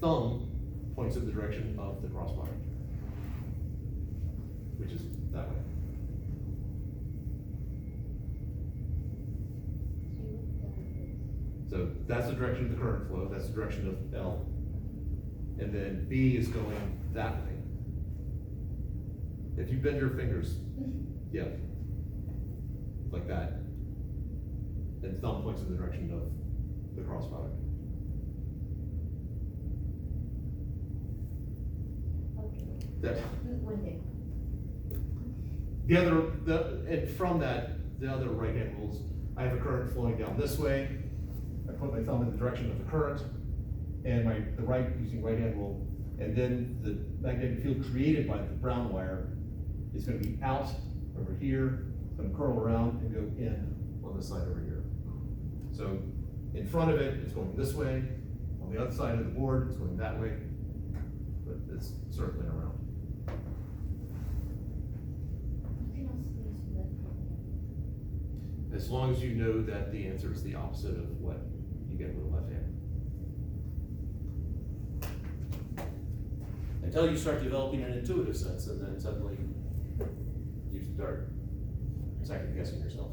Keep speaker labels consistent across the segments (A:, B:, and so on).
A: thumb points in the direction of the cross product, which is that way. So that's the direction of the current flow, that's the direction of L. And then B is going that way. If you bend your fingers, yeah, like that, and thumb points in the direction of the cross product. That, and from that, the other right hand rules, I have a current flowing down this way. I put my thumb in the direction of the current, and the right, using right hand rule, and then the magnetic field created by the brown wire is going to be out over here, it's going to curl around and go in on this side over here. So in front of it, it's going this way. On the other side of the board, it's going that way, but it's circling around. As long as you know that the answer is the opposite of what you get with the left hand.
B: Until you start developing an intuitive sense, and then suddenly you start second guessing yourself.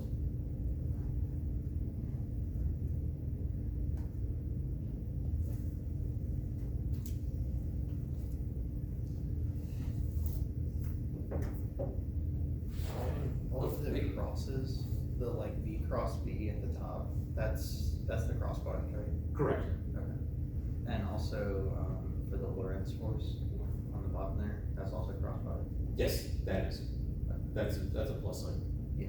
C: All of the crosses, the like V cross B at the top, that's the cross product, right?
A: Correct.
C: Okay. And also for the Lorentz force on the bottom there, that's also cross product.
A: Yes, that is. That's a plus sign.
C: Yeah.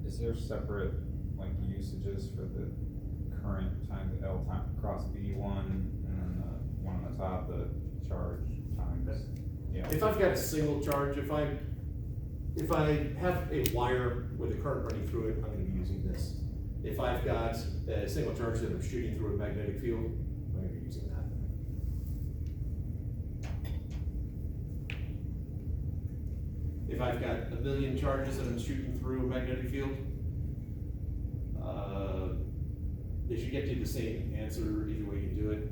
D: Is there separate like usages for the current times L time cross B1 and then the one on the top, the charge times? Yeah.
A: If I've got a single charge, if I have a wire with a current running through it, I'm going to be using this. If I've got a single charge that I'm shooting through a magnetic field, I'm going to be using that. If I've got a million charges that I'm shooting through a magnetic field, they should get you the same answer either way you do it.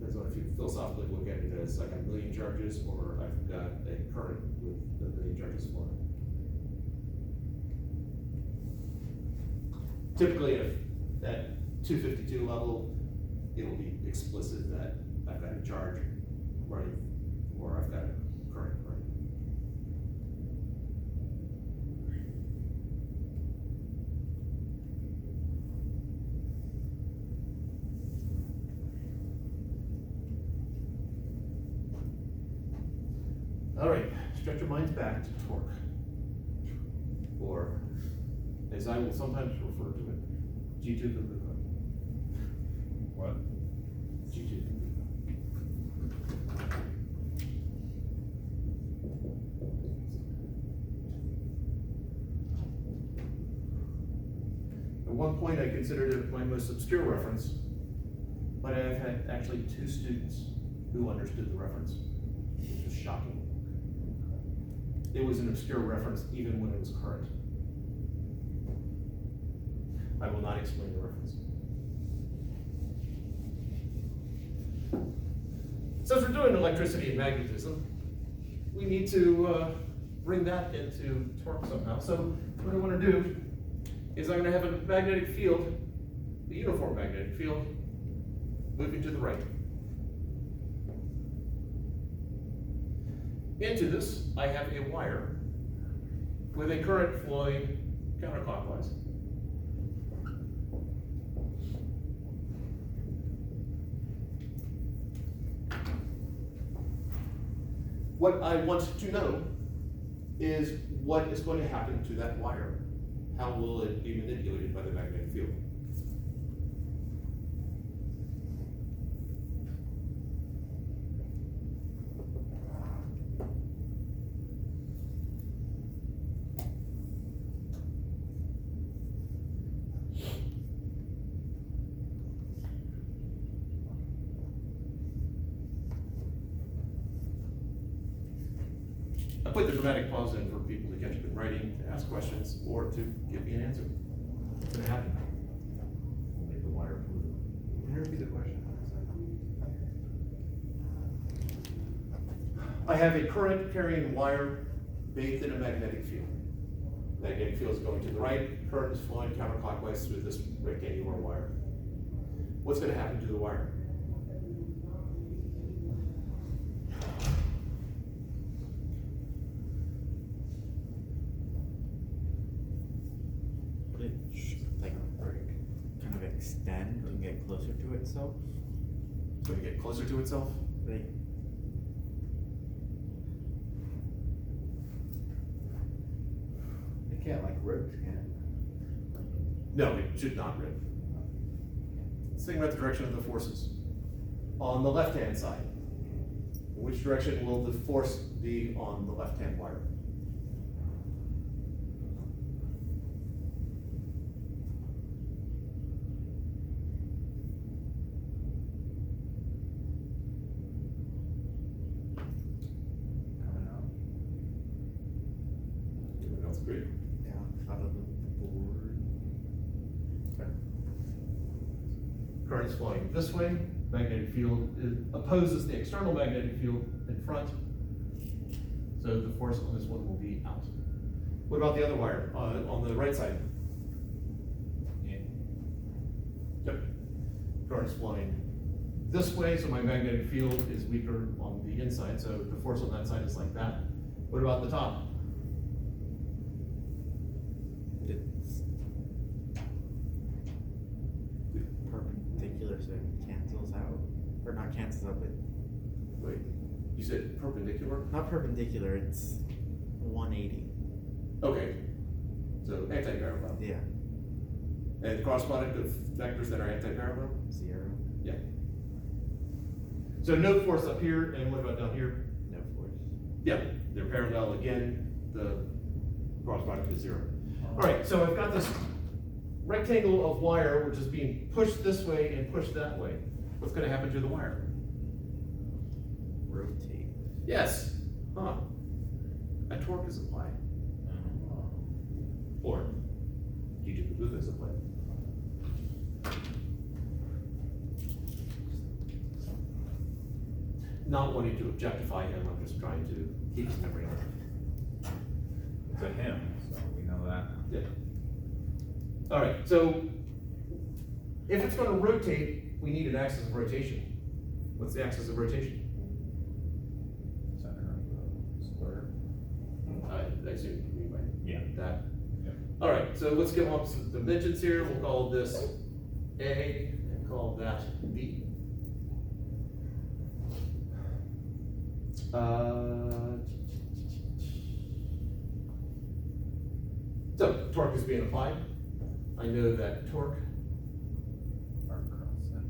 A: Depends on if you philosophically look at it as I got a million charges or I've got a current with a million charges flowing. Typically, at 252 level, it'll be explicit that I've got a charge running or I've got a current running. All right, stretch your minds back to torque, or as I will sometimes refer to it, G2 Kuruka.
D: What?
A: G2 Kuruka. At one point I considered it my most obscure reference, but I've had actually 2 students who understood the reference, which was shocking. It was an obscure reference even when it was current. I will not explain the reference. Since we're doing electricity and magnetism, we need to bring that into torque somehow. So what I want to do is I'm going to have a magnetic field, a uniform magnetic field, moving to the right. Into this, I have a wire with a current flowing counterclockwise. What I want to know is what is going to happen to that wire. How will it be manipulated by the magnetic field? I put the dramatic pause in for people to catch up in writing, to ask questions, or to give me an answer. What's going to happen? We'll make the wire blue. Can you repeat the question? I have a current carrying wire bathed in a magnetic field. Magnetic field is going to the right, current is flowing counterclockwise through this rectangular wire. What's gonna happen to the wire?
E: Would it like kind of extend and get closer to itself?
A: It's gonna get closer to itself?
E: Like
F: It can't like rip, can it?
A: No, it should not rip. Let's think about the direction of the forces. On the left-hand side, which direction will the force be on the left-hand wire?
D: Coming out.
A: Everyone else agree?
E: yeah, out of the board.
A: Current's flowing this way, magnetic field opposes the external magnetic field in front, so the force on this one will be out. What about the other wire, on the right side?
D: Yeah.
A: Yep. Current's flowing this way, so my magnetic field is weaker on the inside, so the force on that side is like that. What about the top?
E: It's perpendicular, so it cancels out, or not cancels out, but
A: Wait, you said perpendicular?
E: not perpendicular. It's 180.
A: Okay, so anti-parallel.
E: Yeah,
A: And cross product of vectors that are anti-parallel?
E: 0.
A: Yeah. So no force up here, and what about down here?
E: No force.
A: Yeah, they're parallel again, the cross product is 0. All right, so I've got this rectangle of wire which is being pushed this way and pushed that way. What's gonna happen to the wire?
E: Rotate.
A: Yes, a torque is applied, or G2 is applied. Not wanting to objectify him, I'm just trying to keep his memory on.
D: It's a him, so we know that now.
A: Yeah. All right, so if it's gonna rotate, we need an axis of rotation. What's the axis of rotation?
D: Center of the square.
A: I assume you mean by
D: Yeah.
A: that.
D: Yeah.
A: All right, so let's give off some dimensions here. We'll call this A and call that B. So torque is being applied. I know that torque
D: R cross that.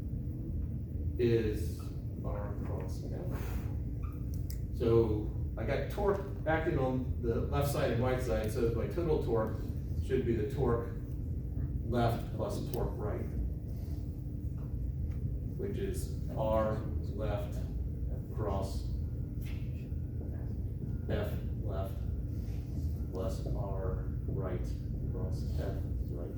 A: is R cross F. So I got torque acting on the left side and right side, so my total torque should be the torque left plus torque right, which is R left cross F left plus R right cross F right.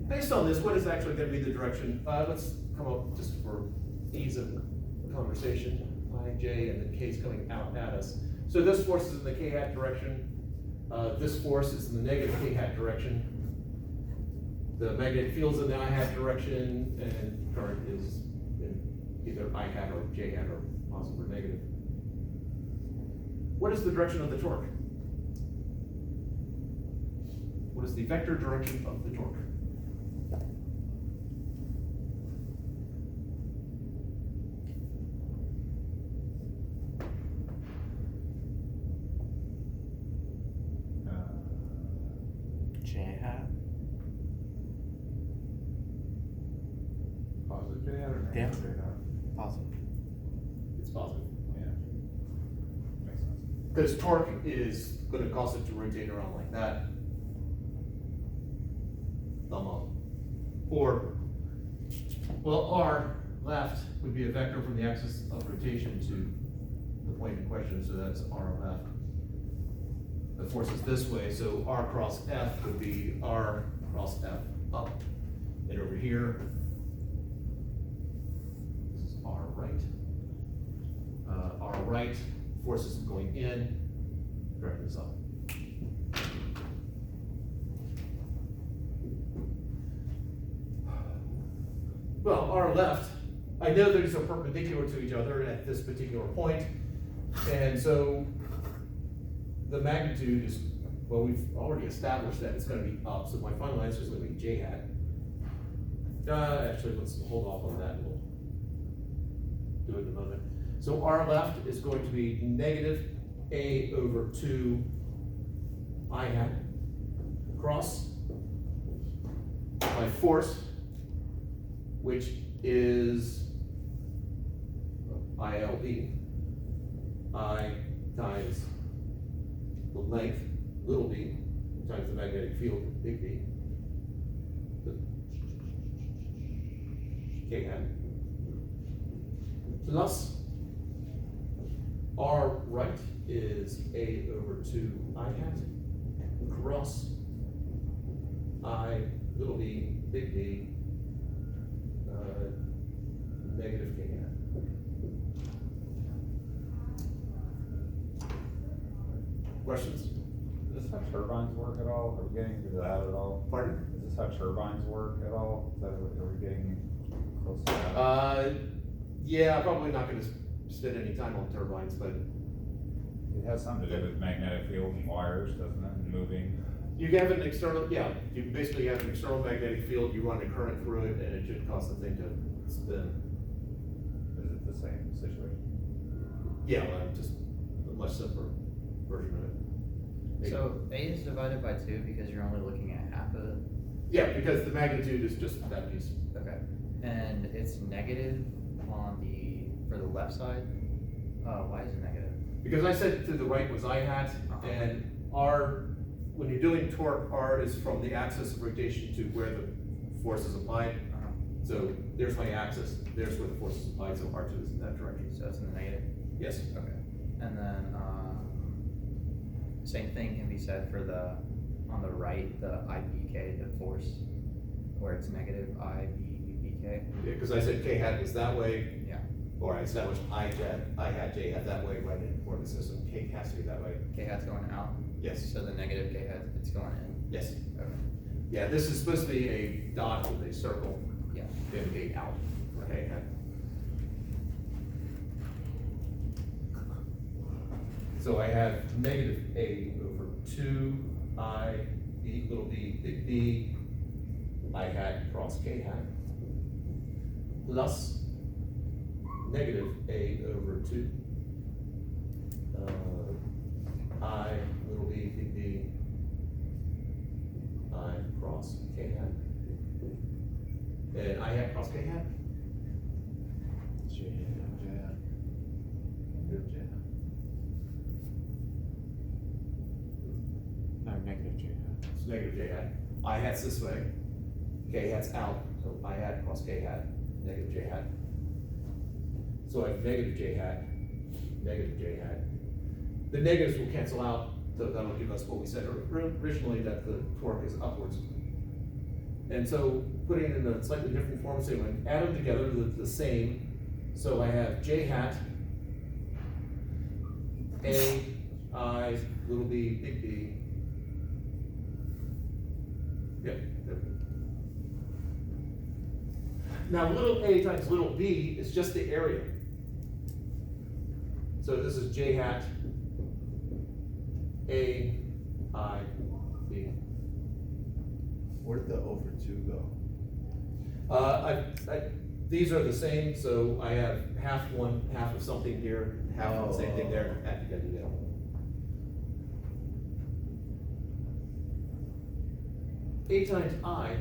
A: Based on this, what is actually gonna be the direction? Let's come up just for ease of conversation. I, J, and then K is coming out at us. So this force is in the K hat direction. This force is in the negative K hat direction. The magnetic field's in the I hat direction, and current is in either I hat or J hat, or positive or negative. What is the direction of the torque? What is the vector direction of the torque?
E: J hat.
D: Positive J hat or
E: Yeah.
D: negative J hat?
E: Positive.
A: It's positive.
D: Yeah. Makes sense.
A: Because torque is gonna cause it to rotate around like that. Thumb up. Or, well, R left would be a vector from the axis of rotation to the point in question, so that's R left. The force is this way, so R cross F would be R cross F up. And over here, this is right. R right, forces going in, directing this up. Well, R left, I know these are perpendicular to each other at this particular point, and so the magnitude is, well, we've already established that it's gonna be up, so my final answer is gonna be J hat. Actually, let's hold off on that, we'll do it in a moment. So R left is going to be negative A over 2 I hat across my force, which is ILB, I times the length, little b, times the magnetic field, big B, K hat, plus R right is A over 2 I hat, cross I, little b, big B, negative K hat. Questions?
D: Is this how turbines work at all? Are we getting into that at all?
A: Pardon?
D: Is this how turbines work at all? Is that, are we getting close to that?
A: Yeah, probably not gonna spend any time on turbines, but
D: It has something to do with magnetic field and wires, doesn't it, and moving?
A: you have an external, yeah, you basically have an external magnetic field, you run a current through it, and it should cause the thing to spin.
D: Is it the same situation?
A: Yeah, just a much simpler version of it.
C: So A is divided by 2 because you're only looking at half of it?
A: Yeah, because the magnitude is just that piece.
C: Okay. And it's negative on for the left side? Why is it negative?
A: Because I said to the right was I hat, and R, when you're doing torque, R is from the axis of rotation to where the force is applied. So there's my axis, there's where the force is applied, so R2 is in that direction.
C: So it's in the negative?
A: Yes.
C: Okay. And then, same thing can be said for on the right, the IBK, the force, where it's negative IBK.
A: Yeah, because I said K hat is that way,
C: Yeah.
A: or I established I hat, J hat that way, right in for the system, K has to be that way.
C: K hat's going out,
A: Yes,
C: so the negative K hat, it's going in.
A: yes.
C: Okay.
A: Yeah, this is supposed to be a dot with a circle
C: Yeah.
A: to indicate out, K hat. So I have negative A over 2 I, B, little b, big B, I hat cross K hat, plus negative A over 2 I, little b, big B, I cross K hat. And I hat cross K hat?
E: J hat.
A: Negative J hat.
E: No, negative J hat.
A: It's negative J hat. I hat's this way, K hat's out, so I hat cross K hat, negative J hat. So I have negative J hat, negative J hat. The negatives will cancel out, so that'll give us what we said originally, that the torque is upwards. And so putting it in a slightly different form, say when add them together, they're the same. So I have J hat, A, I, little b, big B. Yep. Now, little a times little b is just the area. So this is J hat, A, I, B.
F: Where'd the over 2 go?
A: These are the same, so I have half one, half of something here, half of the same thing there, add together, yeah. A times I.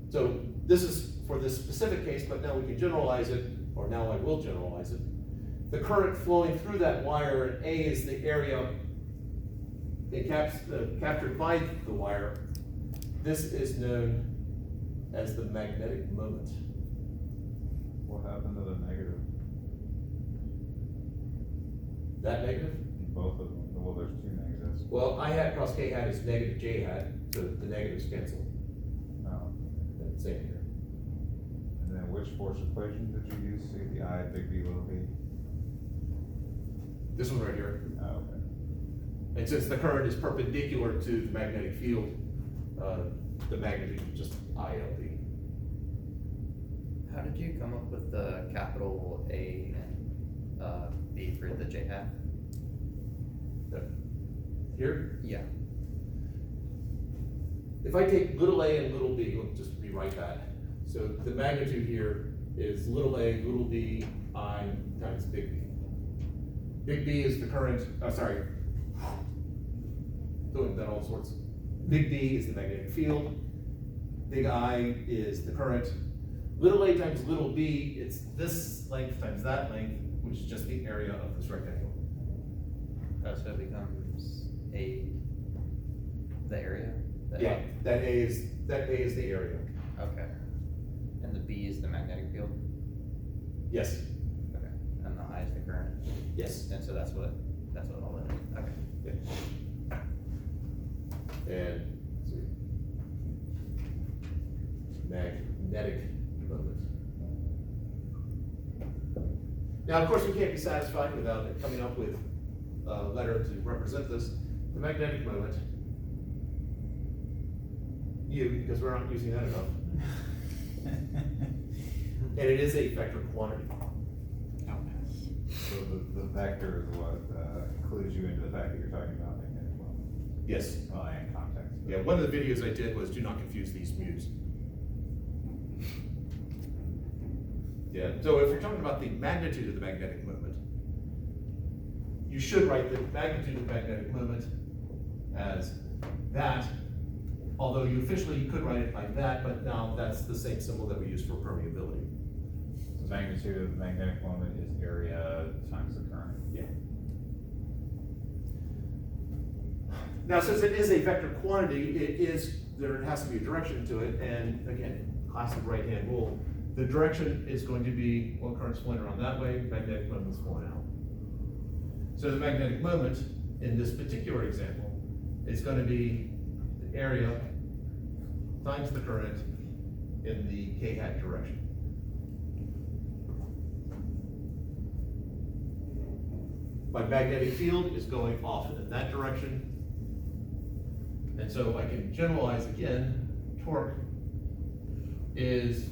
A: So this is for this specific case, but now we can generalize it, or now I will generalize it. The current flowing through that wire, and A is the area captured by the wire. This is known as the magnetic moment.
D: What happened to the negative?
A: That negative?
D: Both of them, well, there's two negatives.
A: Well, I hat cross K hat is negative J hat, so the negatives cancel.
D: No.
A: Same here.
D: And then which force equation did you use to get the I, big B, little b?
A: This one right here.
D: Oh, okay.
A: And since the current is perpendicular to the magnetic field, the magnitude is just ILD.
C: How did you come up with the capital A and B for the J hat?
A: Here,
C: Yeah.
A: if I take little a and little b, we'll just rewrite that. So the magnitude here is little a, little b, I times big B. Big B is the current, doing that all sorts. Big B is the magnetic field. Big I is the current. Little a times little b, it's this length times that length, which is just the area of this rectangle.
C: So it becomes the area? The
A: Yeah, that A is the area.
C: Okay. And the B is the magnetic field?
A: Yes.
C: Okay. And the I is the current?
A: Yes.
C: And so that's what all that is, okay.
A: Yeah. And, let's see. Magnetic moment. Now, of course, we can't be satisfied without coming up with a letter to represent this. The magnetic moment, U, because we're not using that enough, and it is a vector quantity.
D: So the vector is what clues you into the fact that you're talking about magnetic moment.
A: Yes.
D: Well, and context.
A: Yeah, one of the videos I did was do not confuse these mu's. Yeah, so if you're talking about the magnitude of the magnetic moment, you should write the magnitude of the magnetic moment as that, although you could write it like that, but now that's the same symbol that we use for permeability.
D: The magnitude of the magnetic moment is area times the current.
A: Yeah. Now, since it is a vector quantity, there has to be a direction to it, and again, classic right-hand rule. The direction is going to be, well, current's flowing around that way, magnetic moment's flowing out. So the magnetic moment, in this particular example, is going to be the area times the current in the k-hat direction. My magnetic field is going off in that direction. And so I can generalize again, torque is,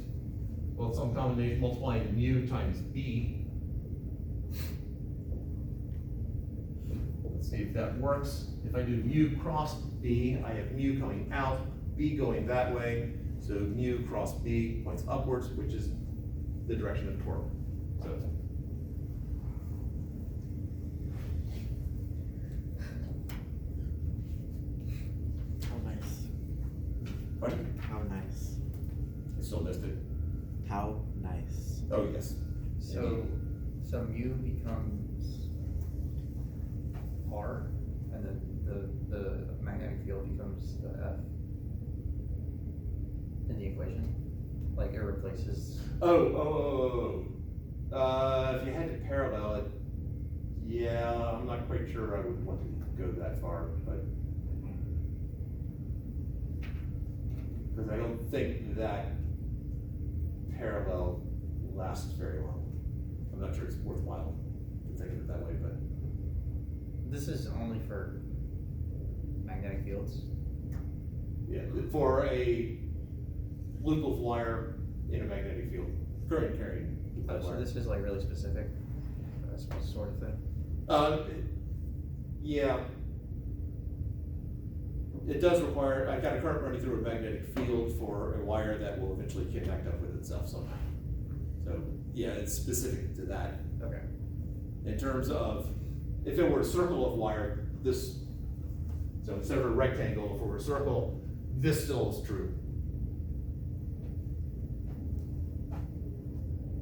A: well, some combination multiplying mu times B. Let's see if that works. If I do mu cross B, I have mu coming out, B going that way. So mu cross B points upwards, which is the direction of torque. So
E: How nice.
A: pardon?
E: How nice.
A: I still missed it.
E: How nice.
A: Oh, yes.
C: So mu becomes R, and then the magnetic field becomes the F in the equation? Like it replaces,
A: If you had to parallel it, yeah, I'm not quite sure I would want to go that far, but. Because I don't think that parallel lasts very long. I'm not sure it's worthwhile to think of it that way, but.
C: this is only for magnetic fields?
A: Yeah, for a loop of wire in a magnetic field, current carrying.
C: Oh, so this is like really specific, sort of thing?
A: Yeah. It does require, I've got a current running through a magnetic field for a wire that will eventually connect up with itself somehow. So, yeah, it's specific to that.
C: Okay.
A: In terms of, if it were a circle of wire, so instead of a rectangle, if it were a circle, this still is true.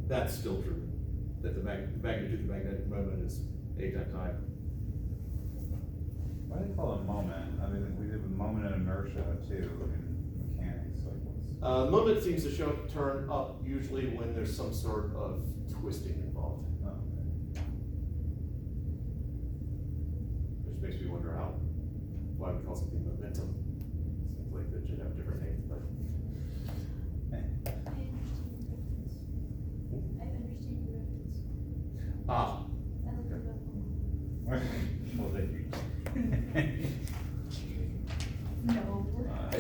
A: That's still true, that the magnitude of the magnetic moment is A times I.
D: Why do they call it a moment? I mean, we did moment and inertia too in mechanics, like what's.
A: Moment seems to turn up usually when there's some sort of twisting involved,
D: Oh, okay.
A: which makes me wonder why we call something momentum. Seems like that should have a different name, but.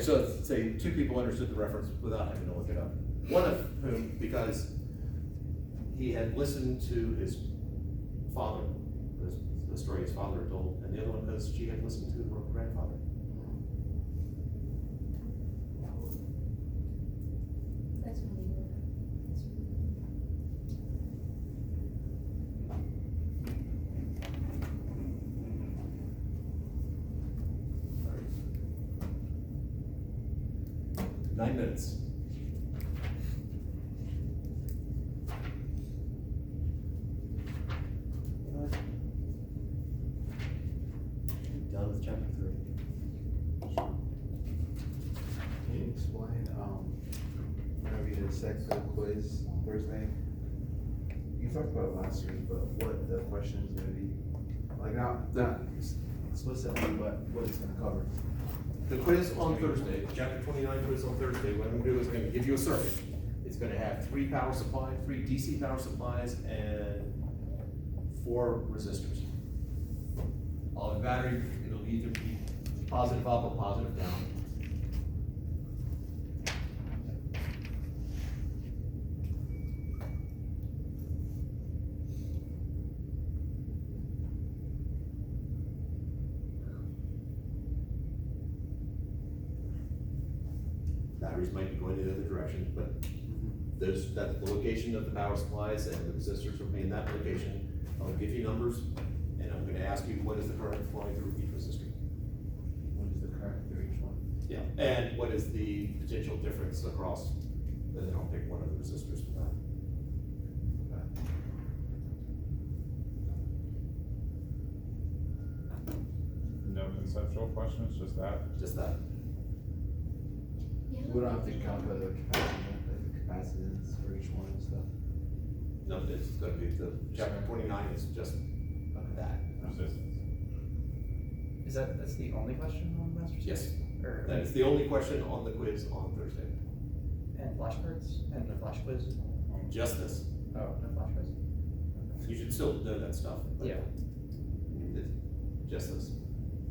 A: so say two people understood the reference without having to look it up. One of whom, because he had listened to his father, the story his father had told, and the other one because she had listened to her grandfather.
G: That's really good. That's really good.
A: Sorry. 9 minutes.
B: Done with chapter 3.
F: Can you explain, whenever you did sex ed quiz on Thursday? You talked about it last week, but what the question is gonna be, like, not explicitly, but what it's gonna cover.
A: The quiz on Thursday, chapter 29 quiz on Thursday, what I'm gonna do is gonna give you a circuit. It's gonna have 3 power supplies, 3 DC power supplies, and 4 resistors. All the battery, it'll either be positive up or positive down. Batteries might be going in the other direction, but that's the location of the power supplies, and the resistors will be in that location. I'll give you numbers, and I'm gonna ask you what is the current flowing through each resistor.
F: What is the current through each one?
A: Yeah. And what is the potential difference across, and then I'll pick one of the resistors for that.
D: No conceptual questions, just that?
A: Just that.
G: Yeah.
F: We don't have to calculate the capacitance for each one and stuff.
A: No, it's gonna be the, chapter 29 is just that.
D: Resistance.
C: That's the only question on Master's?
A: Yes.
C: Or,
A: That is the only question on the quiz on Thursday.
C: and flashcards, and the flash quiz?
A: Just this.
C: Oh, no flash quiz?
A: You should still know that stuff. but
C: Yeah.
A: it's just this.